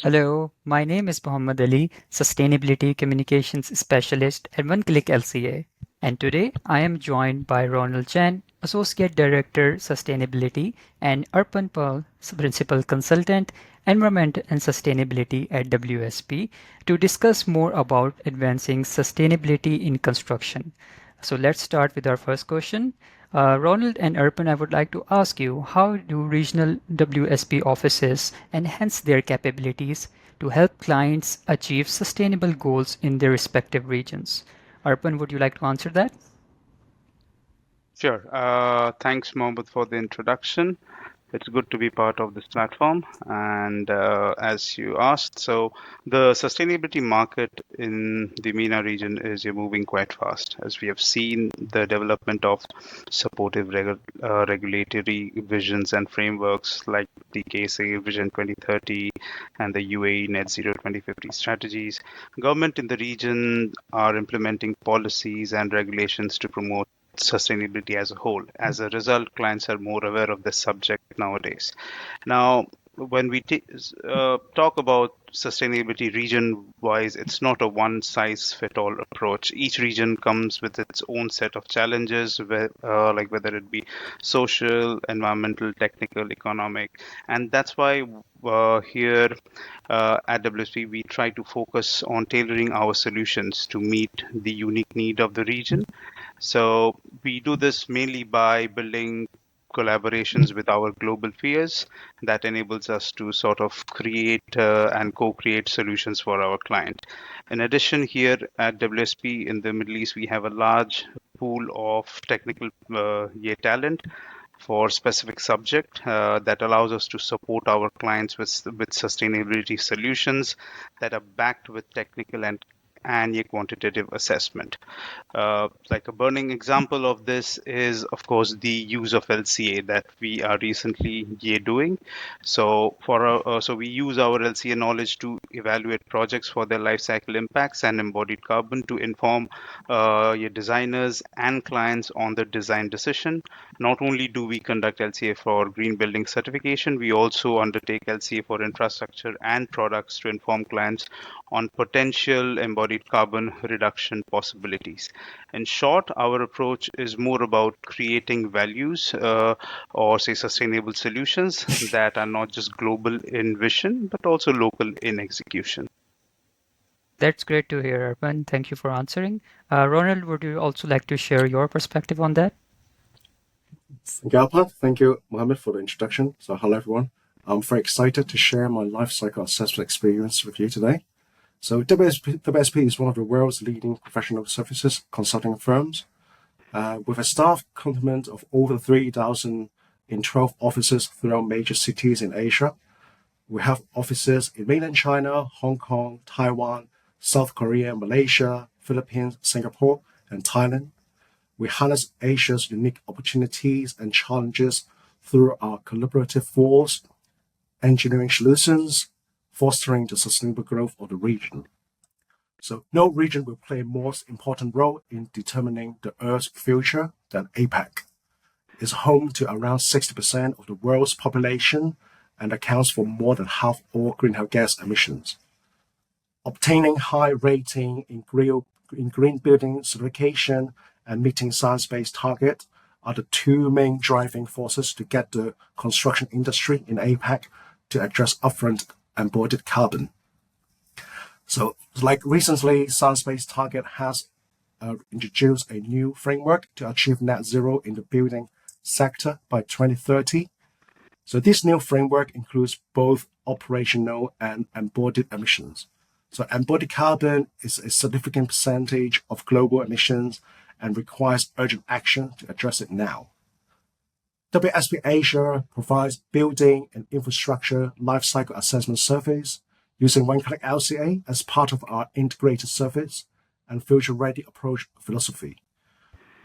Hello, my name is Muhammad Ali, Sustainability Communications Specialist at One Click LCA. And today I am joined by Ronald Chen, Associate Director, Sustainability, and Arpan Pal, Principal Consultant, Environment and Sustainability at WSP, to discuss more about advancing sustainability in construction. So let's start with our first question. Ronald and Urban, I would like to ask you, how do regional WSP offices enhance their capabilities to help clients achieve sustainable goals in their respective regions? Urban, would you like to answer that? Sure. Thanks, Mohammed, for the introduction. It's good to be part of this platform. And as you asked, so the sustainability market in the MENA region is moving quite fast, as we have seen the development of supportive regulatory visions and frameworks like the KSA Vision 2030 and the UAE Net Zero 2050 strategies. Government in the region are implementing policies and regulations to promote sustainability as a whole. As a result, clients are more aware of this subject nowadays. Now, when we talk about sustainability region wise, it's not a one size fit all approach. Each region comes with its own set of challenges, like whether it be social, environmental, technical, economic. And that's why here at WSP, we try to focus on tailoring our solutions to meet the unique need of the region. So we do this mainly by building collaborations with our global peers that enables us to sort of create and co-create solutions for our client. In addition, here at WSP in the Middle East, we have a large pool of technical talent for specific subject that allows us to support our clients with sustainability solutions that are backed with technical and a quantitative assessment. Like a burning example of this is, of course, the use of LCA that we are recently doing. So we use our LCA knowledge to evaluate projects for their life cycle impacts and embodied carbon to inform your designers and clients on the design decision. Not only do we conduct LCA for green building certification, we also undertake LCA for infrastructure and products to inform clients on potential embodied carbon reduction possibilities. In short, our approach is more about creating values or say sustainable solutions that are not just global in vision, but also local in execution. That's great to hear, Urban. Thank you for answering. Ronald, would you also like to share your perspective on that? Thank you, Alpha. Thank you, Mohammed, for the introduction. So, hello, everyone. I'm very excited to share my life cycle assessment experience with you today. So, WSP is one of the world's leading professional services consulting firms, with a staff complement of over 3,000 in 12 offices throughout major cities in Asia. We have offices in mainland China, Hong Kong, Taiwan, South Korea, Malaysia, Philippines, Singapore, and Thailand. We harness Asia's unique opportunities and challenges through our collaborative force, engineering solutions, fostering the sustainable growth of the region. So no region will play a more important role in determining the Earth's future than APAC. It's home to around 60% of the world's population and accounts for more than half all greenhouse gas emissions. Obtaining high rating in green building certification and meeting science-based targets are the two main driving forces to get the construction industry in APAC to address upfront embodied carbon. So, like recently, Science-Based Target has introduced a new framework to achieve net zero in the building sector by 2030. So this new framework includes both operational and embodied emissions. So embodied carbon is a significant percentage of global emissions and requires urgent action to address it now. WSP Asia provides building and infrastructure lifecycle assessment service using one-click LCA as part of our integrated service and future-ready approach philosophy.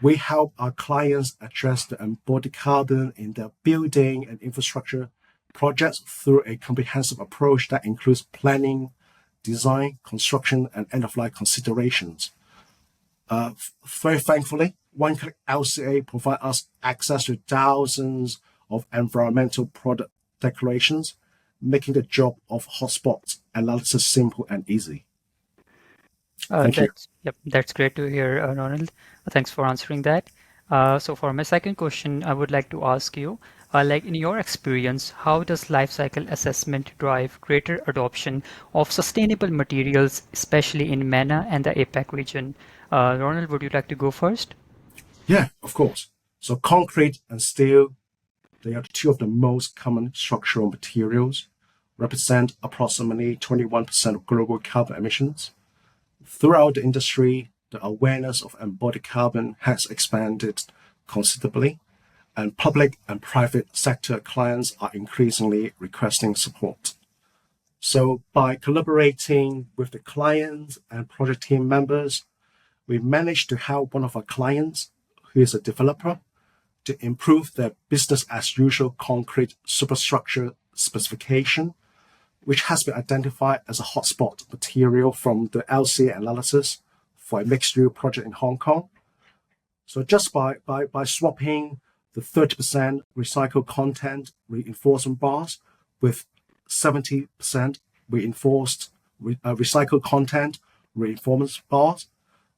We help our clients address the embodied carbon in their building and infrastructure projects through a comprehensive approach that includes planning, design, construction, and end-of-life considerations. Very thankfully, one-click LCA provides us access to thousands of environmental product declarations making the job of hotspot analysis simple and easy. Thank you. That's great to hear, Ronald. Thanks for answering that. So for my second question, I would like to ask you, like in your experience, how does life cycle assessment drive greater adoption of sustainable materials, especially in MENA and the APAC region? Ronald, would you like to go first? Yeah, of course. So concrete and steel, they are two of the most common structural materials, represent approximately 21% of global carbon emissions. Throughout the industry, the awareness of embodied carbon has expanded considerably, and public and private sector clients are increasingly requesting support. So by collaborating with the clients and project team members, we managed to help one of our clients, who is a developer, to improve their business as usual concrete superstructure specification, which has been identified as a hotspot material from the LCA analysis for a mixed-use project in Hong Kong. So just by swapping the 30% recycled content reinforcement bars with 70% recycled content reinforcement bars,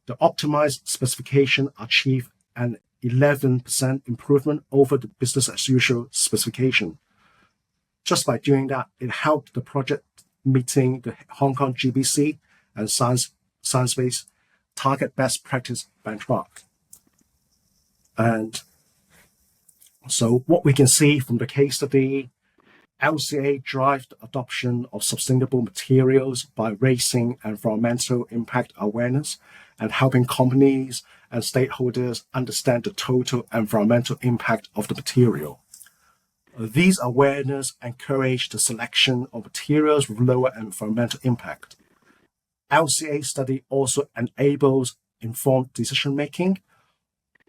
the optimized specification achieved an 11% improvement over the business as usual specification. Just by doing that, it helped the project meeting the Hong Kong GBC and science-based target best practice benchmark. And so what we can see from the case study, LCA drives the adoption of sustainable materials by raising environmental impact awareness and helping companies and stakeholders understand the total environmental impact of the material. These awareness encourage the selection of materials with lower environmental impact. LCA study also enables informed decision-making.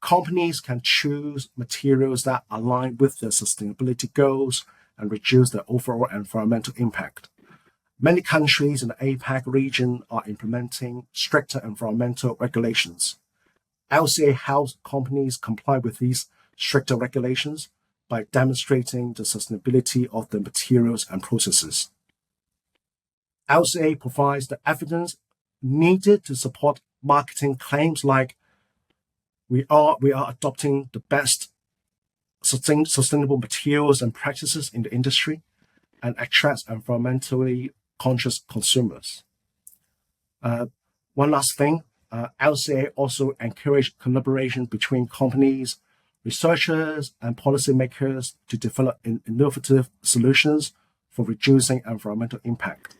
Companies can choose materials that align with their sustainability goals and reduce their overall environmental impact. Many countries in the APAC region are implementing stricter environmental regulations. LCA helps companies comply with these stricter regulations by demonstrating the sustainability of the materials and processes. LCA provides the evidence needed to support marketing claims like we are adopting the best sustainable materials and practices in the industry and attracts environmentally conscious consumers. One last thing, LCA also encourage collaboration between companies, researchers, and policymakers to develop innovative solutions for reducing environmental impact.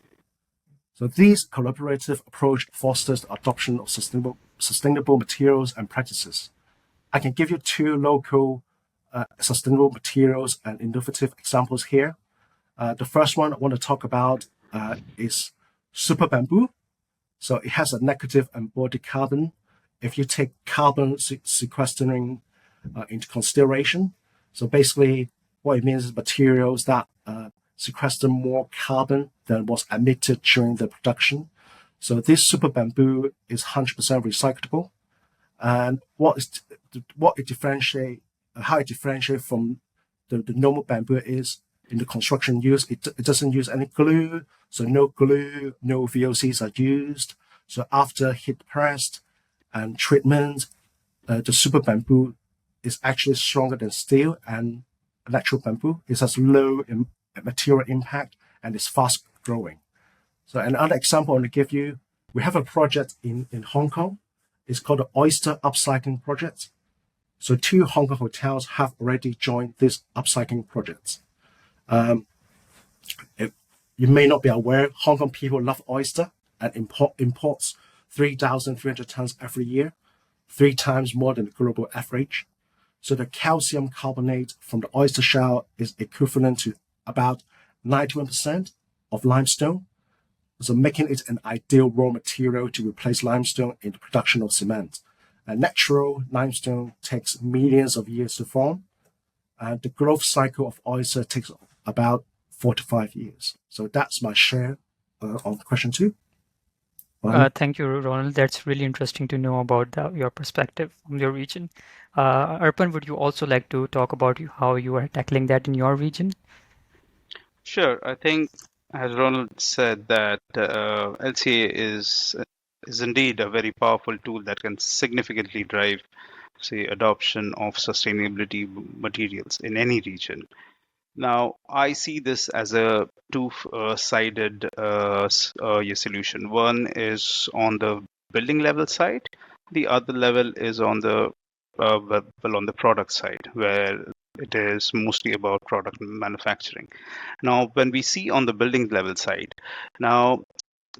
So this collaborative approach fosters the adoption of sustainable materials and practices. I can give you two local sustainable materials and innovative examples here. The first one I want to talk about is super bamboo. So it has a negative embodied carbon. If you take carbon sequestering into consideration, so basically what it means is materials that sequester more carbon than was emitted during the production. So this super bamboo is 100% recyclable. And how it differentiates from the normal bamboo is in the construction use, it doesn't use any glue. So no glue, no VOCs are used. So after heat pressed and treatment, the super bamboo is actually stronger than steel and natural bamboo. It has low material impact and is fast growing. So another example I want to give you, we have a project in Hong Kong. It's called the Oyster Upcycling Project. So 2 Hong Kong hotels have already joined this upcycling project. You may not be aware, Hong Kong people love oyster and imports 3,300 tons every year, 3 times more than the global average. So the calcium carbonate from the oyster shell is equivalent to about 91% of limestone, so making it an ideal raw material to replace limestone in the production of cement. And natural limestone takes millions of years to form, and the growth cycle of oyster takes about 4 to 5 years. So that's my share on question 2. Thank you, Ronald. That's really interesting to know about your perspective from your region. Arpan, would you also like to talk about how you are tackling that in your region? Sure. I think, as Ronald said, that LCA is indeed a very powerful tool that can significantly drive, say, adoption of sustainability materials in any region. Now, I see this as a two-sided solution. One is on the building level side. The other level is on the on the product side, where it is mostly about product manufacturing. Now, when we see on the building level side, now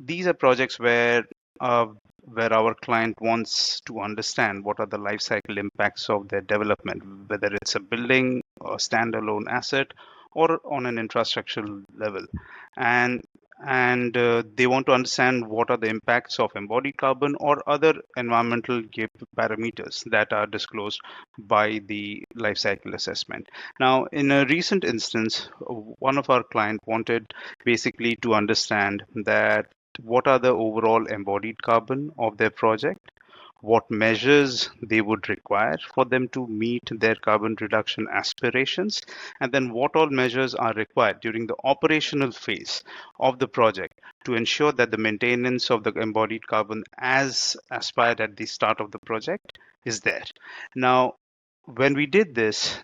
these are projects uh, where our client wants to understand what are the life cycle impacts of their development, whether it's a building, a standalone asset, or on an infrastructural level, and they want to understand what are the impacts of embodied carbon or other environmental parameters that are disclosed by the life cycle assessment. Now, in a recent instance, one of our client wanted basically to understand that what are the overall embodied carbon of their project, what measures they would require for them to meet their carbon reduction aspirations, and then what all measures are required during the operational phase of the project to ensure that the maintenance of the embodied carbon as aspired at the start of the project is there. Now, when we did this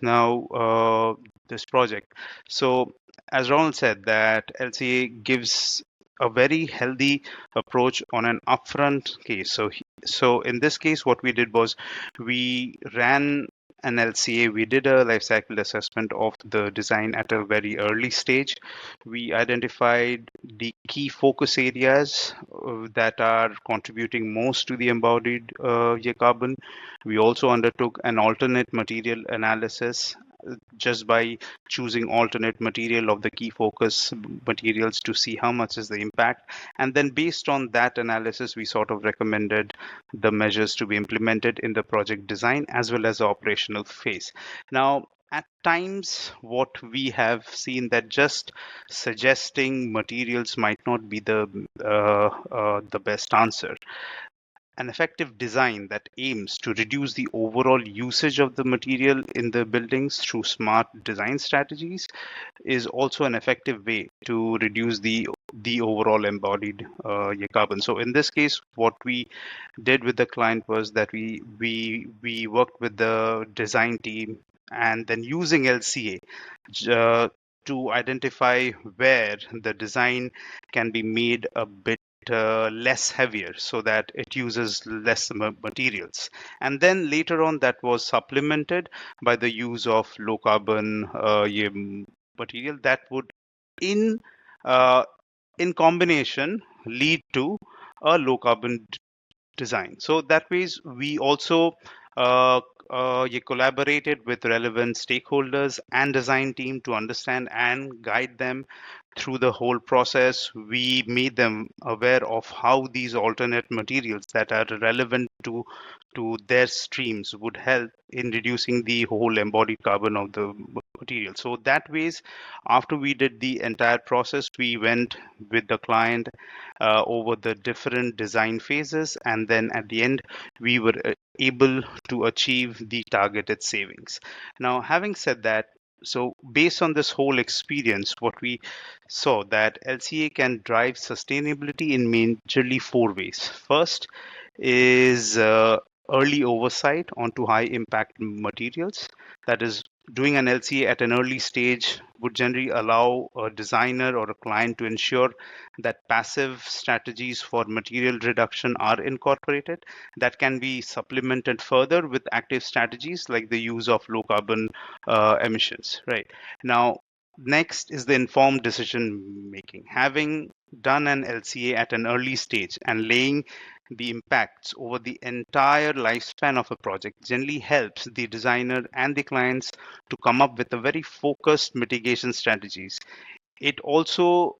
project, so as Ronald said, that LCA gives a very healthy approach on an upfront case. So in this case, what we did was we ran an LCA. We did a life cycle assessment of the design at a very early stage. We identified the key focus areas that are contributing most to the embodied carbon. We also undertook an alternate material analysis just by choosing alternate material of the key focus materials to see how much is the impact. And then based on that analysis, we sort of recommended the measures to be implemented in the project design as well as the operational phase. Now, at times, what we have seen that just suggesting materials might not be the best answer. An effective design that aims to reduce the overall usage of the material in the buildings through smart design strategies is also an effective way to reduce the overall embodied carbon. So in this case, what we did with the client was that we worked with the design team and then using LCA uh, to identify where the design can be made a bit less heavier so that it uses less materials. And then later on, that was supplemented by the use of low carbon material that would in uh, in combination lead to a low carbon design. So that ways we also collaborated with relevant stakeholders and design team to understand and guide them through the whole process. We made them aware of how these alternate materials that are relevant to their streams would help in reducing the whole embodied carbon of the material. So that ways, after we did the entire process, we went with the client over the different design phases, and then at the end, we were able to achieve the targeted savings. Now, having said that, so based on this whole experience, what we saw that LCA can drive sustainability in majorly four ways. First is early oversight onto high impact materials. That is, doing an LCA at an early stage would generally allow a designer or a client to ensure that passive strategies for material reduction are incorporated that can be supplemented further with active strategies like the use of low carbon emissions. Right now, next is the informed decision making. Having done an LCA at an early stage and laying the impacts over the entire lifespan of a project generally helps the designer and the clients to come up with a very focused mitigation strategies. It also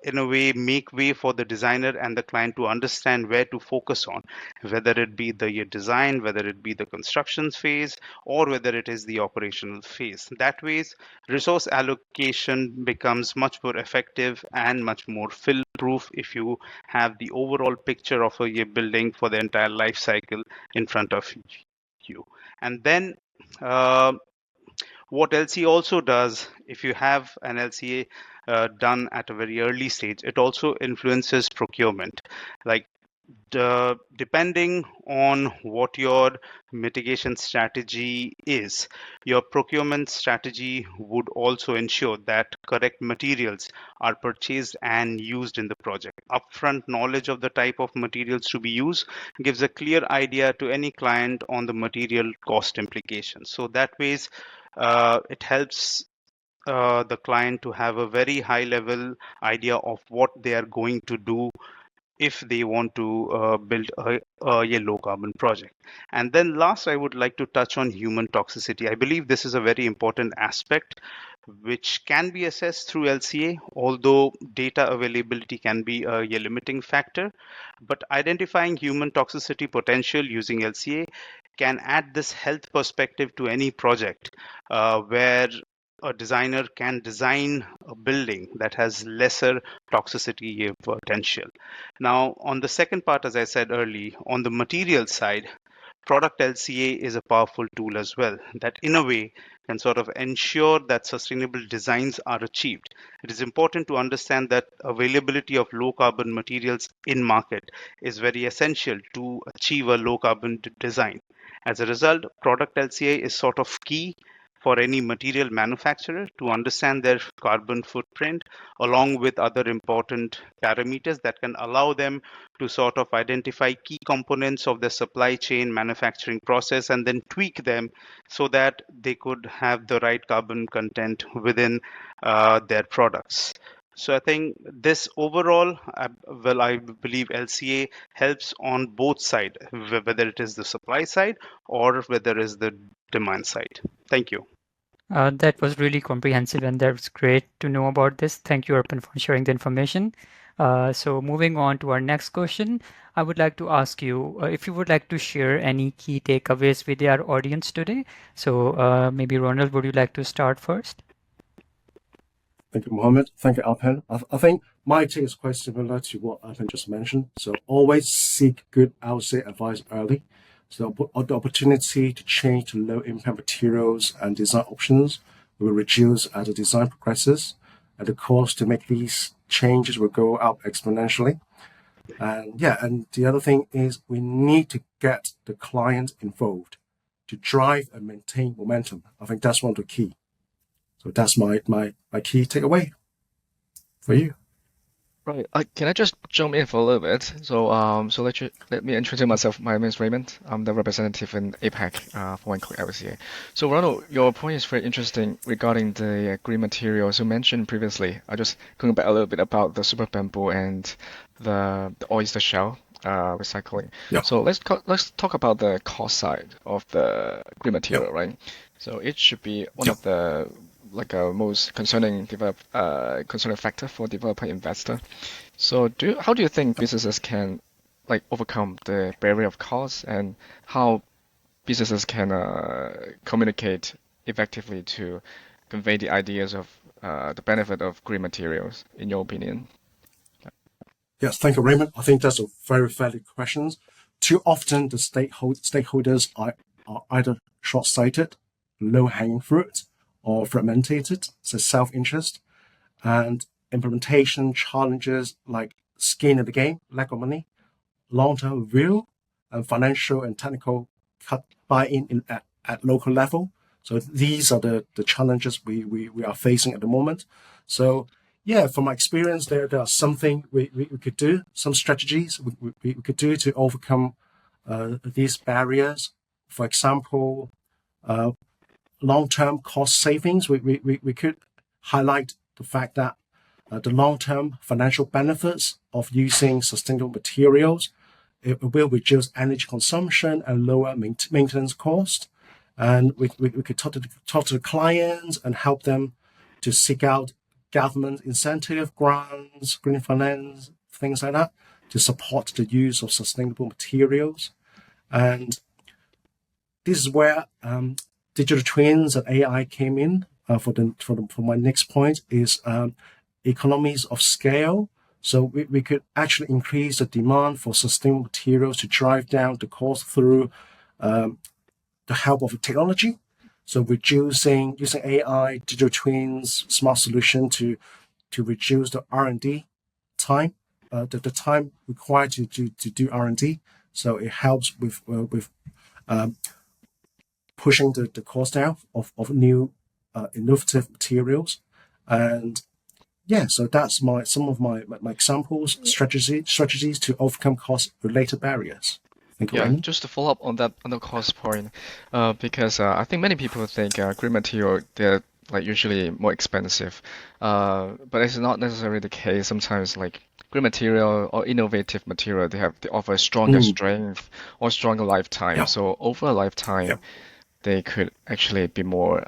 in a way make way for the designer and the client to understand where to focus on, whether it be the design, whether it be the construction phase, or whether it is the operational phase. That ways resource allocation becomes much more effective and much more fill proof if you have the overall picture of a building for the entire life cycle in front of you. And then uh, What LCA also does, if you have an LCA done at a very early stage, it also influences procurement. Like depending on what your mitigation strategy is, your procurement strategy would also ensure that correct materials are purchased and used in the project. Upfront knowledge of the type of materials to be used gives a clear idea to any client on the material cost implications. So that ways, it helps the client to have a very high level idea of what they are going to do if they want to build a low carbon project. And then last, I would like to touch on human toxicity. I believe this is a very important aspect which can be assessed through LCA, although data availability can be a limiting factor. But identifying human toxicity potential using LCA can add this health perspective to any project where a designer can design a building that has lesser toxicity potential. Now, on the second part, as I said earlier, on the material side, product LCA is a powerful tool as well that, in a way, can sort of ensure that sustainable designs are achieved. It is important to understand that availability of low carbon materials in market is very essential to achieve a low carbon design. As a result, product LCA is sort of key for any material manufacturer to understand their carbon footprint along with other important parameters that can allow them to sort of identify key components of the supply chain manufacturing process and then tweak them so that they could have the right carbon content within their products. So I think this overall, I believe LCA helps on both sides, whether it is the supply side or whether it is the demand side. Thank you. That was really comprehensive, and that's great to know about this. Thank you, Arpan, for sharing the information. So moving on to our next question, I would like to ask you if you would like to share any key takeaways with our audience today. So maybe Ronald, would you like to start first? Thank you, Mohammed. Thank you, Alpan. I think my take is quite similar to what Alpan just mentioned. So always seek good outside advice early. So the opportunity to change to low impact materials and design options will reduce as the design progresses, and the cost to make these changes will go up exponentially. And yeah, and the other thing is we need to get the client involved to drive and maintain momentum. I think that's one of the key. So that's my key takeaway for you. Right. Can I just jump in for a little bit? So let me introduce myself. My name is Raymond. I'm the representative in APAC for One Click LCA. So Ronald, your point is very interesting regarding the green materials you mentioned previously. I just going back a little bit about the super bamboo and the oyster shell recycling. Yeah. So let's talk about the cost side of the green material, right? So it should be one of the most concerning factor for developer investor. So how do you think businesses can overcome the barrier of cost, and how businesses can communicate effectively to convey the ideas of the benefit of green materials, in your opinion? Yes, thank you, Raymond. I think that's a very valid question. Too often, the stakeholders are either short-sighted, low-hanging fruit, or fragmented, so self-interest, and implementation challenges like skin in the game, lack of money, long-term view, and financial and technical buy-in at local level. So these are the challenges we are facing at the moment. So yeah, from my experience, there are something we could do, some strategies we could do to overcome these barriers. For example, long-term cost savings. We could highlight the fact that the long-term financial benefits of using sustainable materials, it will reduce energy consumption and lower maintenance cost. And we could talk to the clients and help them to seek out government incentive, grants, green finance, things like that, to support the use of sustainable materials. And this is where digital twins and AI came in. For my next point is economies of scale. So we could actually increase the demand for sustainable materials to drive down the cost through the help of technology. So using AI, digital twins, smart solution to reduce the R&D time, the time required to do R&D. So it helps with pushing the cost down of new innovative materials. And yeah, so that's some of my examples, strategies to overcome cost related barriers. Thank you, Yeah, Raymond. just to follow up on that on the cost point, because I think many people think green material they're like usually more expensive, but it's not necessarily the case. Sometimes like green material or innovative material they offer stronger strength or stronger lifetime. Yeah, So over a yeah, lifetime, they could actually be more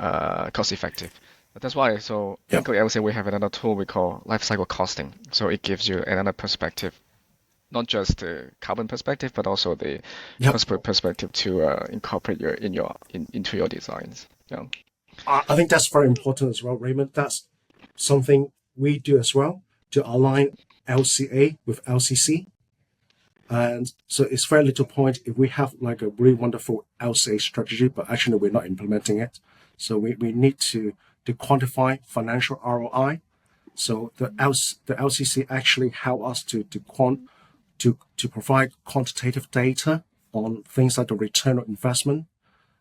cost effective. That's why, so yeah, in LC we have another tool we call life cycle costing. So it gives you another perspective, not just the carbon perspective, but also the yeah. cost perspective to incorporate into your designs. Yeah. I think that's very important as well, Raymond. That's something we do as well to align LCA with LCC. And so it's very little point if we have like a really wonderful LCA strategy, but actually we're not implementing it. So we need to quantify financial ROI. So the LCC actually help us to provide quantitative data on things like the return on investment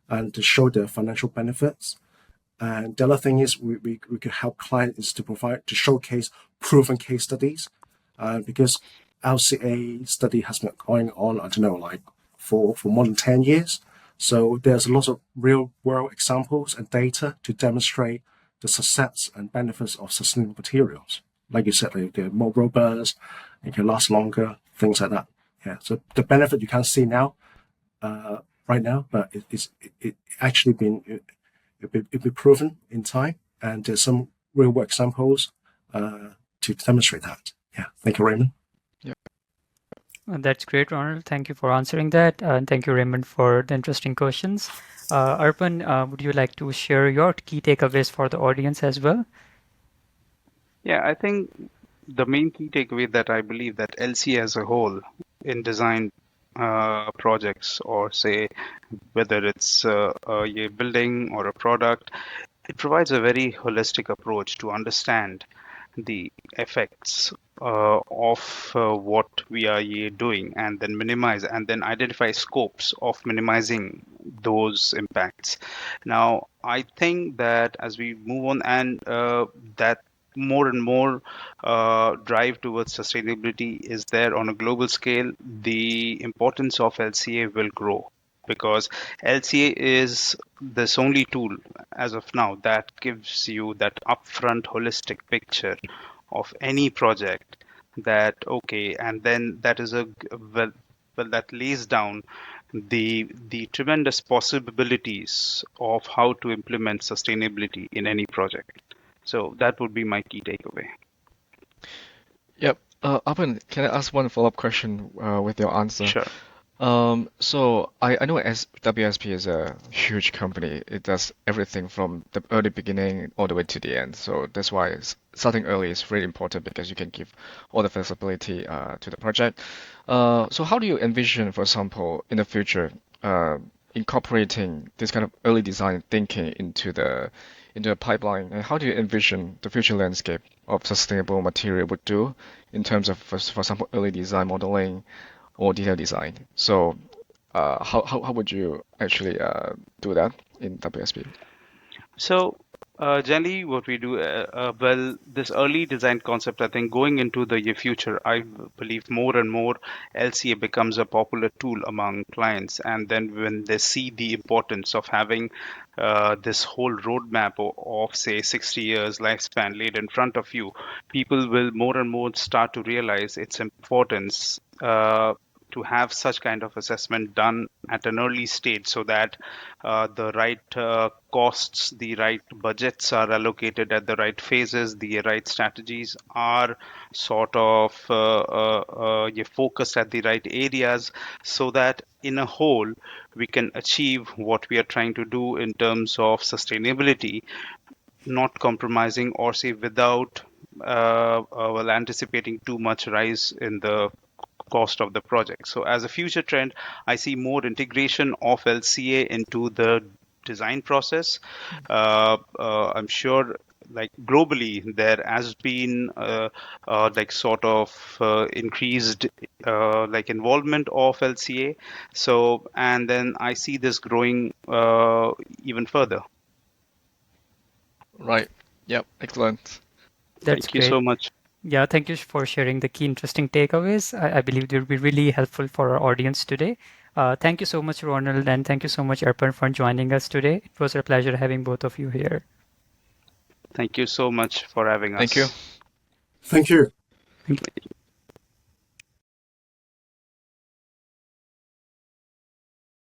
and to show the financial benefits. And the other thing is we could help clients to showcase proven case studies, because LCA study has been going on, I don't know, like for more than 10 years. So there's lots of real world examples and data to demonstrate the success and benefits of sustainable materials. Like you said, they're more robust, it can last longer, things like that. Yeah. So the benefit you can't see now, right now, but it actually it'll be proven in time, and there's some real world examples to demonstrate that. Yeah, thank you, Raymond. Yeah. That's great, Ronald. Thank you for answering that. And thank you, Raymond, for the interesting questions. Arpan, would you like to share your key takeaways for the audience as well? Yeah, I think the main key takeaway that I believe that LC as a whole in design projects, or say whether it's a building or a product, it provides a very holistic approach to understand the effects of what we are doing, and then minimize and then identify scopes of minimizing those impacts. Now, I think that as we move on, and that more and more drive towards sustainability is there on a global scale, the importance of LCA will grow, because LCA is this only tool as of now that gives you that upfront holistic picture of any project, that okay, and then that is that lays down the tremendous possibilities of how to implement sustainability in any project. So that would be my key takeaway. Yep. Arpan, can I ask one follow-up question with your answer? Sure. So I know WSP is a huge company. It does everything from the early beginning all the way to the end. So that's why starting early is really important, because you can give all the flexibility to the project. So how do you envision, for example, in the future, incorporating this kind of early design thinking into the pipeline, and how do you envision the future landscape of sustainable material would do in terms of, for example, early design modeling or detail design? So, how would you actually do that in WSP? So, generally, what we do, well, this early design concept, I think going into the future, I believe more and more LCA becomes a popular tool among clients. And then when they see the importance of having this whole roadmap of, say, 60 years lifespan laid in front of you, people will more and more start to realize its importance. To have such kind of assessment done at an early stage, so that the right costs, the right budgets are allocated at the right phases, the right strategies are sort of focused at the right areas, so that in a whole we can achieve what we are trying to do in terms of sustainability, not compromising, or say without well, anticipating too much rise in the cost of the project. So as a future trend, I see more integration of LCA into the design process. I'm sure, like globally, there has been like sort of increased like involvement of LCA. So, and then I see this growing even further. Right. Yep. Excellent. That's Thank you great. so much. Yeah, thank you for sharing the key interesting takeaways. I believe they will be really helpful for our audience today. Thank you so much, Ronald, and thank you so much, Arpan, for joining us today. It was a pleasure having both of you here. Thank you so much for having Thank you. us. Thank you. Thank you.